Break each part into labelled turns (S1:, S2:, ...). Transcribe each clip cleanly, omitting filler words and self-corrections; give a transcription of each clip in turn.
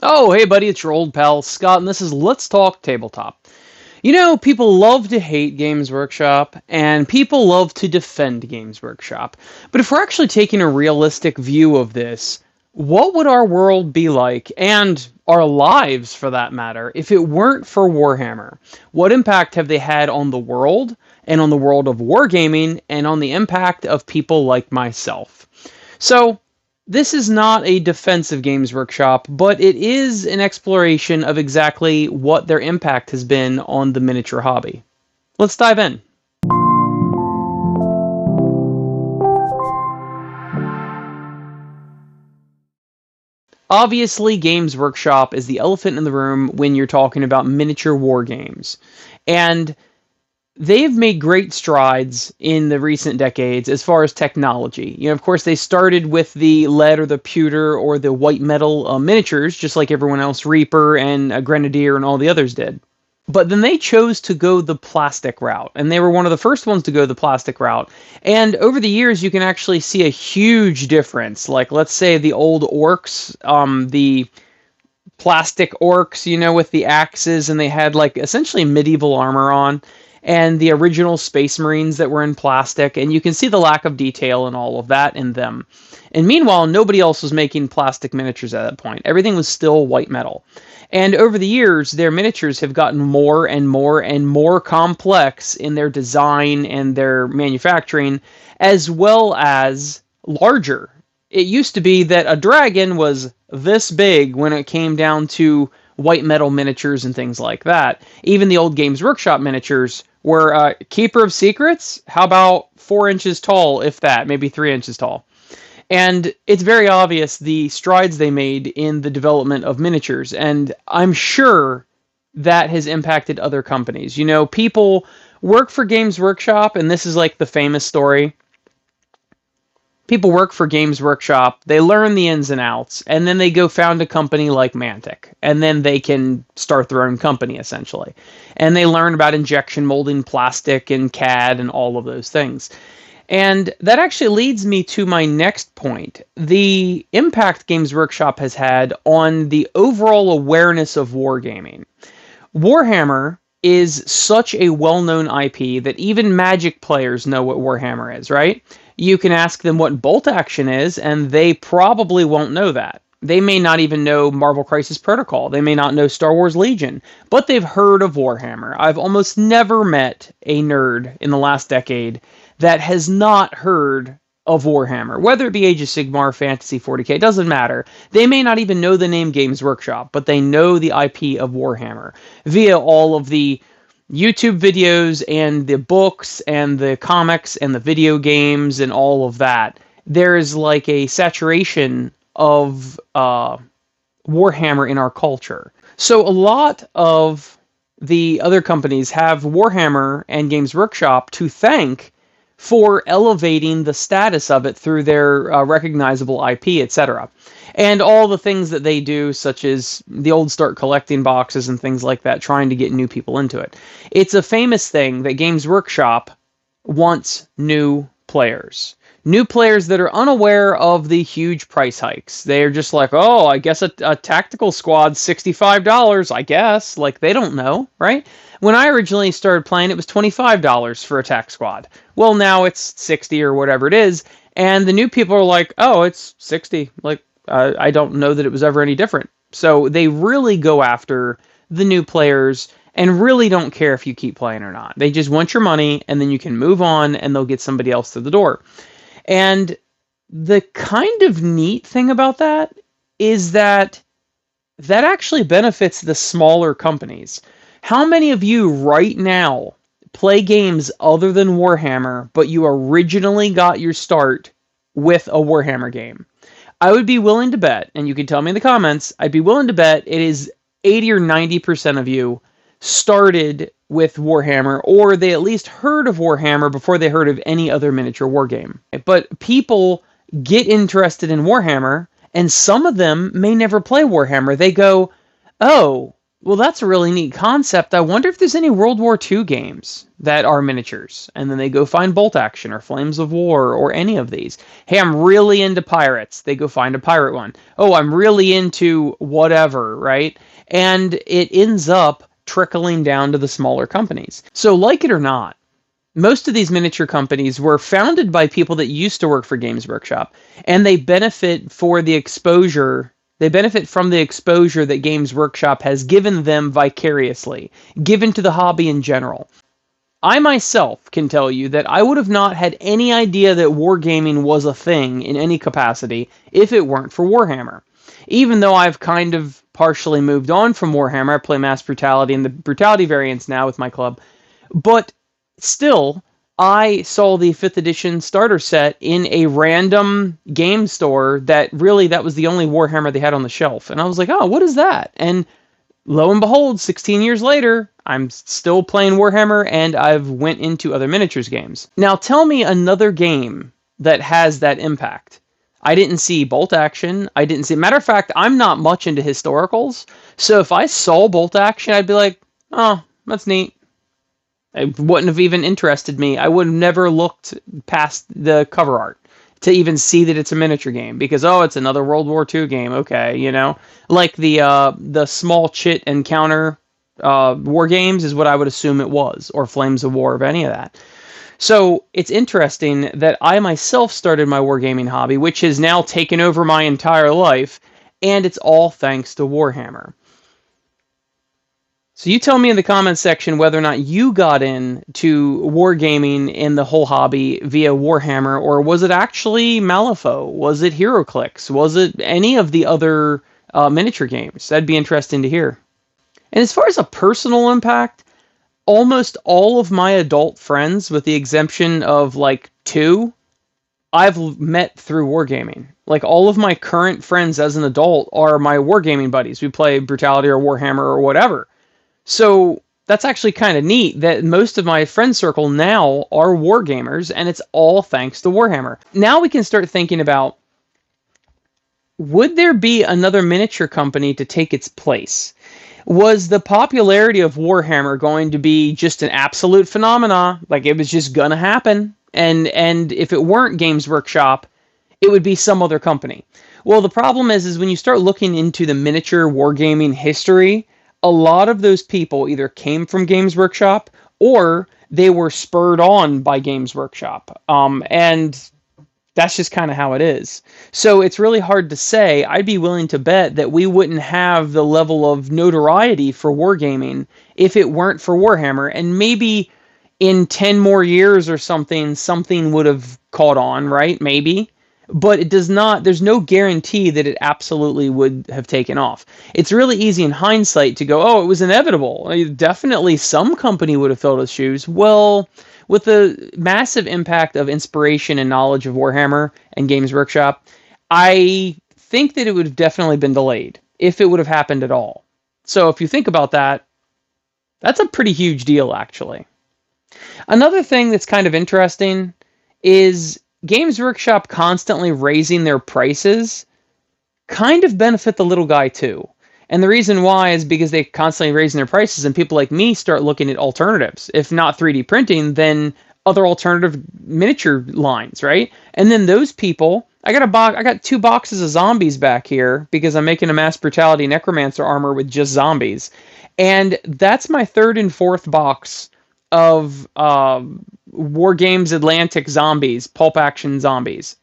S1: Oh, hey buddy, it's your old pal Scott, and this is Let's Talk Tabletop. You know, people love to hate Games Workshop, and people love to defend Games Workshop. But if we're actually taking a realistic view of this, what would our world be like, and our lives for that matter, if it weren't for Warhammer? What impact have they had on the world, and on the world of wargaming, and on the impact of people like myself? So, this is not a defensive Games Workshop, but it is an exploration of exactly what their impact has been on the miniature hobby. Let's dive in. Obviously, Games Workshop is the elephant in the room when you're talking about miniature war games. And they've made great strides in the recent decades as far as technology. You know, of course, they started with the lead or the pewter or the white metal miniatures, just like everyone else, Reaper and Grenadier and all the others did. But then they chose to go the plastic route, and they were one of the first ones to go the plastic route. And over the years, you can actually see a huge difference. Like, let's say the old orcs, the plastic orcs, you know, with the axes, and they had like essentially medieval armor on, and the original Space Marines that were in plastic, and you can see the lack of detail and all of that in them. And meanwhile, nobody else was making plastic miniatures at that point. Everything was still white metal. And over the years, their miniatures have gotten more and more and more complex in their design and their manufacturing, as well as larger. It used to be that a dragon was this big when it came down to white metal miniatures and things like that. Even the old Games Workshop miniatures were Keeper of Secrets. How about 4 inches tall, if that, maybe 3 inches tall? And it's very obvious the strides they made in the development of miniatures. And I'm sure that has impacted other companies. You know, people work for Games Workshop, and this is like the famous story. People work for Games Workshop, they learn the ins and outs, and then they go found a company like Mantic. And then they can start their own company, essentially. And they learn about injection molding plastic and CAD and all of those things. And that actually leads me to my next point. The impact Games Workshop has had on the overall awareness of wargaming. Warhammer is such a well-known IP that even Magic players know what Warhammer is, right? You can ask them what bolt action is, and they probably won't know that. They may not even know Marvel Crisis Protocol. They may not know Star Wars Legion, but they've heard of Warhammer. I've almost never met a nerd in the last decade that has not heard of Warhammer, whether it be Age of Sigmar, Fantasy 40k, it doesn't matter. They may not even know the name Games Workshop, but they know the IP of Warhammer via all of the YouTube videos and the books and the comics and the video games and all of that. There is like a saturation of Warhammer in our culture. So a lot of the other companies have Warhammer and Games Workshop to thank for elevating the status of it through their recognizable IP, etc. And all the things that they do, such as the old start collecting boxes and things like that, trying to get new people into it. It's a famous thing that Games Workshop wants new players. New players that are unaware of the huge price hikes. They're just like, oh, I guess a tactical squad's $65, I guess. Like, they don't know, right? When I originally started playing, it was $25 for a tac squad. Well, now it's 60 or whatever it is, and the new people are like, oh, it's 60. Like, I don't know that it was ever any different. So they really go after the new players and really don't care if you keep playing or not. They just want your money, and then you can move on, and they'll get somebody else through the door. And the kind of neat thing about that is that that actually benefits the smaller companies. How many of you right now play games other than Warhammer, but you originally got your start with a Warhammer game? I would be willing to bet, and you can tell me in the comments, I'd be willing to bet it is 80 or 90% of you started with Warhammer, or they at least heard of Warhammer before they heard of any other miniature war game. But people get interested in Warhammer, and some of them may never play Warhammer. They go, oh, Well, that's a really neat concept. I wonder if there's any World War II games that are miniatures, and then they go find Bolt Action or Flames of War or any of these. Hey, I'm really into pirates. They go find a pirate one. Oh, I'm really into whatever, right? And it ends up trickling down to the smaller companies. So, like it or not, most of these miniature companies were founded by people that used to work for Games Workshop, and they benefit for the exposure. They benefit from the exposure that Games Workshop has given them vicariously, given to the hobby in general. I myself can tell you that I would have not had any idea that wargaming was a thing in any capacity if it weren't for Warhammer. Even though I've kind of partially moved on from Warhammer, I play Mass Brutality and the Brutality variants now with my club, but still, I saw the 5th edition starter set in a random game store that was the only Warhammer they had on the shelf. And I was like, oh, what is that? And lo and behold, 16 years later, I'm still playing Warhammer and I've went into other miniatures games. Now tell me another game that has that impact. I didn't see Bolt Action. I didn't see... Matter of fact, I'm not much into historicals. So if I saw Bolt Action, I'd be like, oh, that's neat. It wouldn't have even interested me. I would have never looked past the cover art to even see that it's a miniature game because, oh, it's another World War II game. Okay, you know, like the small chit encounter war games is what I would assume it was, or Flames of War, of any of that. So it's interesting that I myself started my wargaming hobby, which has now taken over my entire life, and it's all thanks to Warhammer. So you tell me in the comments section whether or not you got into wargaming in the whole hobby via Warhammer, or was it actually Malifaux? Was it HeroClix? Was it any of the other miniature games? That'd be interesting to hear. And as far as a personal impact, almost all of my adult friends, with the exemption of like 2, I've met through wargaming. Like all of my current friends as an adult are my wargaming buddies. We play Brutality or Warhammer or whatever. So that's actually kind of neat that most of my friend circle now are wargamers, and it's all thanks to Warhammer. Now we can start thinking about, would there be another miniature company to take its place? Was the popularity of Warhammer going to be just an absolute phenomena, like it was just gonna happen? And if it weren't Games Workshop, it would be some other company. Well, the problem is when you start looking into the miniature wargaming history, a lot of those people either came from Games Workshop or they were spurred on by Games Workshop. And that's just kind of how it is. So it's really hard to say. I'd be willing to bet that we wouldn't have the level of notoriety for wargaming if it weren't for Warhammer. And maybe in 10 more years or something would have caught on, right? Maybe. But it does not, there's no guarantee that it absolutely would have taken off. It's really easy in hindsight to go, oh, it was inevitable. Definitely some company would have filled its shoes. Well, with the massive impact of inspiration and knowledge of Warhammer and Games Workshop, I think that it would have definitely been delayed if it would have happened at all. So if you think about that, that's a pretty huge deal, actually. Another thing that's kind of interesting is Games Workshop constantly raising their prices kind of benefit the little guy too. And the reason why is because they constantly raising their prices and people like me start looking at alternatives. If not 3D printing, then other alternative miniature lines, right? And then those people, I got 2 boxes of zombies back here because I'm making a Mass Brutality Necromancer armor with just zombies. And that's my 3rd and 4th box of War Games Atlantic zombies, pulp action zombies.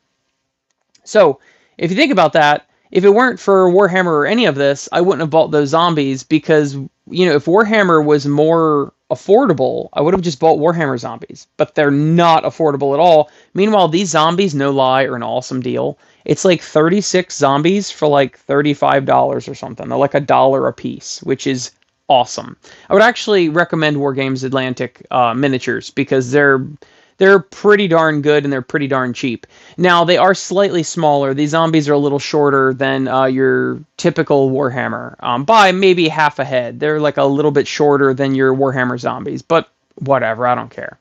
S1: So, if you think about that, if it weren't for Warhammer or any of this, I wouldn't have bought those zombies because, if Warhammer was more affordable, I would have just bought Warhammer zombies. But they're not affordable at all. Meanwhile, these zombies, no lie, are an awesome deal. It's like 36 zombies for like $35 or something. They're like $1 a piece, which is awesome. I would actually recommend War Games Atlantic miniatures because they're pretty darn good and they're pretty darn cheap. Now, they are slightly smaller. These zombies are a little shorter than your typical Warhammer by maybe half a head. They're like a little bit shorter than your Warhammer zombies, but whatever, I don't care.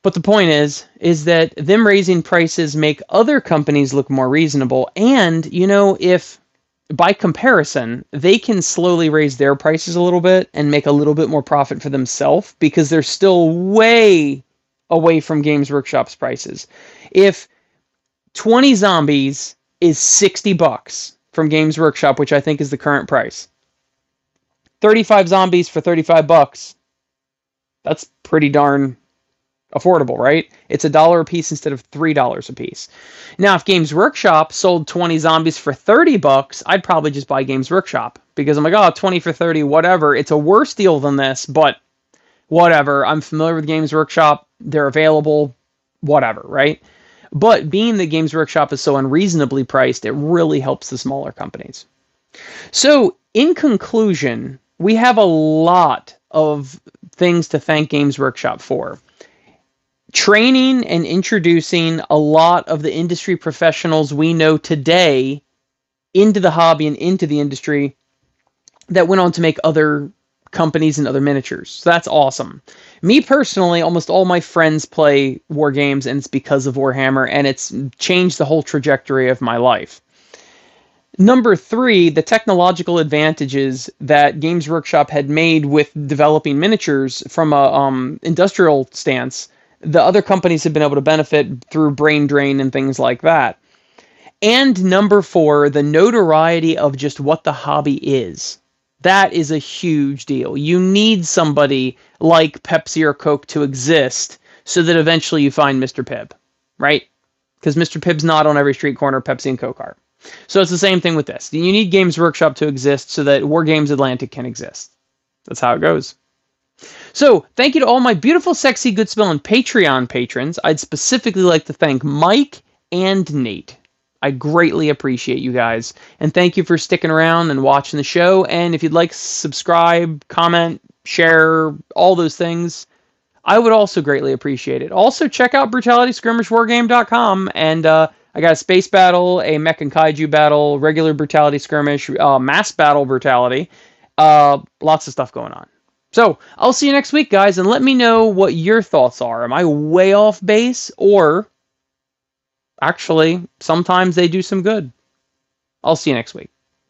S1: But the point is that them raising prices make other companies look more reasonable. And, if by comparison, they can slowly raise their prices a little bit and make a little bit more profit for themselves because they're still way away from Games Workshop's prices. If 20 zombies is $60 from Games Workshop, which I think is the current price, 35 zombies for $35, that's pretty darn affordable, right? It's $1 a piece instead of $3 a piece. Now, if Games Workshop sold 20 zombies for $30, I'd probably just buy Games Workshop because I'm like, oh, 20 for 30, whatever. It's a worse deal than this, but whatever. I'm familiar with Games Workshop. They're available, whatever, right? But being that Games Workshop is so unreasonably priced, it really helps the smaller companies. So, in conclusion, we have a lot of things to thank Games Workshop for. Training and introducing a lot of the industry professionals we know today into the hobby and into the industry that went on to make other companies and other miniatures. So that's awesome. Me personally, almost all my friends play war games, and it's because of Warhammer, and it's changed the whole trajectory of my life. Number 3, the technological advantages that Games Workshop had made with developing miniatures from a industrial stance, the other companies have been able to benefit through brain drain and things like that. And number 4, the notoriety of just what the hobby is. That is a huge deal. You need somebody like Pepsi or Coke to exist so that eventually you find Mr. Pibb, right? Because Mr. Pibb's not on every street corner, Pepsi and Coke are. So it's the same thing with this. You need Games Workshop to exist so that War Games Atlantic can exist. That's how it goes. So, thank you to all my beautiful, sexy, good-smelling Patreon patrons. I'd specifically like to thank Mike and Nate. I greatly appreciate you guys. And thank you for sticking around and watching the show. And if you'd like, subscribe, comment, share, all those things, I would also greatly appreciate it. Also, check out BrutalitySkirmishWarGame.com. And I got a space battle, a mech and kaiju battle, regular Brutality Skirmish, mass battle Brutality. Lots of stuff going on. So, I'll see you next week, guys, and let me know what your thoughts are. Am I way off base, or actually, sometimes they do some good? I'll see you next week.